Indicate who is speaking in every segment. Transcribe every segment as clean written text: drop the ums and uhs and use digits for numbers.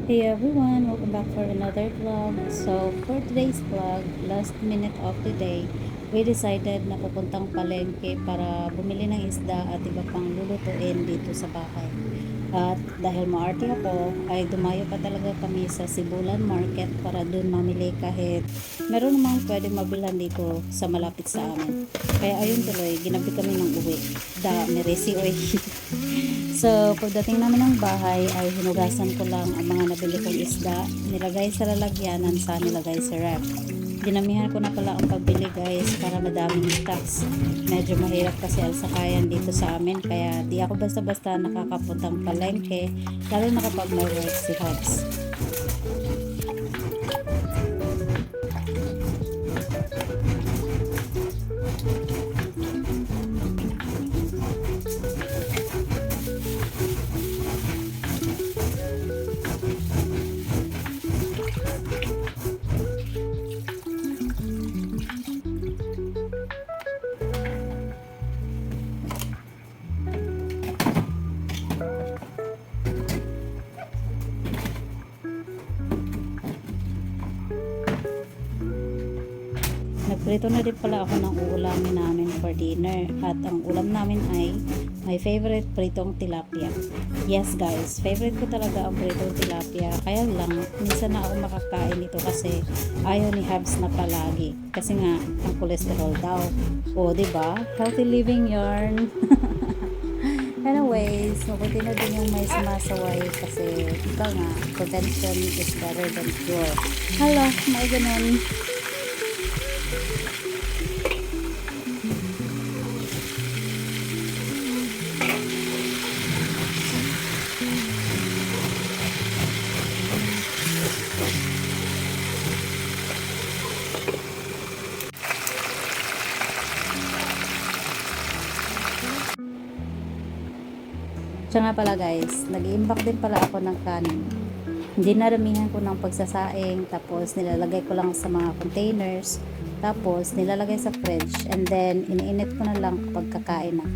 Speaker 1: Hey everyone, welcome back for another vlog. So for today's vlog, last minute of the day, we decided na pupuntang palengke para bumili ng isda at iba pang lulutuin dito sa bahay. At dahil maarte ako, ay dumayo pa talaga kami sa Sibulan Market para dun mamili kahit meron namang pwedeng mabilhan dito sa malapit sa amin. Kaya ayun tuloy, ginabi kami ng uwi. Meresi oy. So, pagdating namin ng bahay ay hinugasan ko lang ang mga nabili kong isda, nilagay sa lalagyanan sa nilagay sa ref. Dinamihan ko na pala ang pagbili guys para madaming stocks. Medyo mahirap kasi ang sakayan dito sa amin kaya di ako basta-basta nakakapuntang palengke lalo na kapag may work si Hobbs. Nagprito na din pala ako ng uulamin namin for dinner at ang ulam namin ay my favorite pritong tilapia. Yes guys, favorite ko talaga ang pritong tilapia kaya lang minsan na ako makakain ito kasi ayaw ni Habs na palagi kasi nga ang cholesterol daw. O diba? Healthy living yarn. Anyways, mabuti na din yung may sumasaway kasi ika nga, prevention is better than cure. Hala, may ganun. Siya nga pala guys, nag-iimbak din pala ako ng kanin. Dinaramihan ko ng pagsasaing, tapos nilalagay ko lang sa mga containers, tapos nilalagay sa fridge, and then iniinit ko na lang kapag kakain na.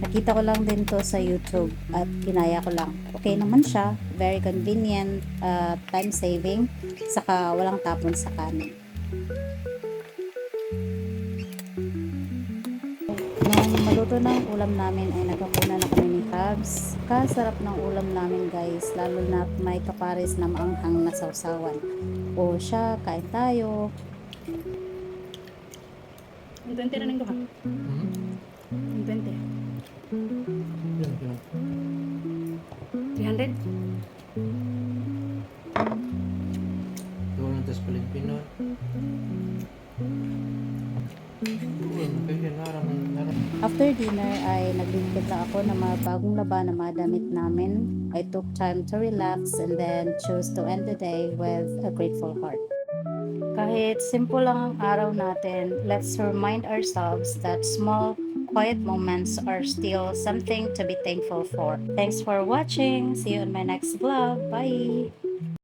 Speaker 1: Nakita ko lang din to sa YouTube at kinaya ko lang. Okay naman siya, very convenient, time saving, saka walang tapon sa kanin. Nung maluto na ang ulam namin ay nagkakuna na kami ni Habs. Kasarap ng ulam namin guys, lalo na may kapares na maanghang na sausawan. O siya, kain tayo.
Speaker 2: 20 na nang duha. 20. 300?
Speaker 3: Doon ang tas Pilipino.
Speaker 1: After dinner ay nagliligpit lang ako ng mga bagong laba na mga damit namin. I took time to relax and then choose to end the day with a grateful heart. Kahit simple lang ang araw natin, let's remind ourselves that small, quiet moments are still something to be thankful for. Thanks for watching. See you in my next vlog. Bye!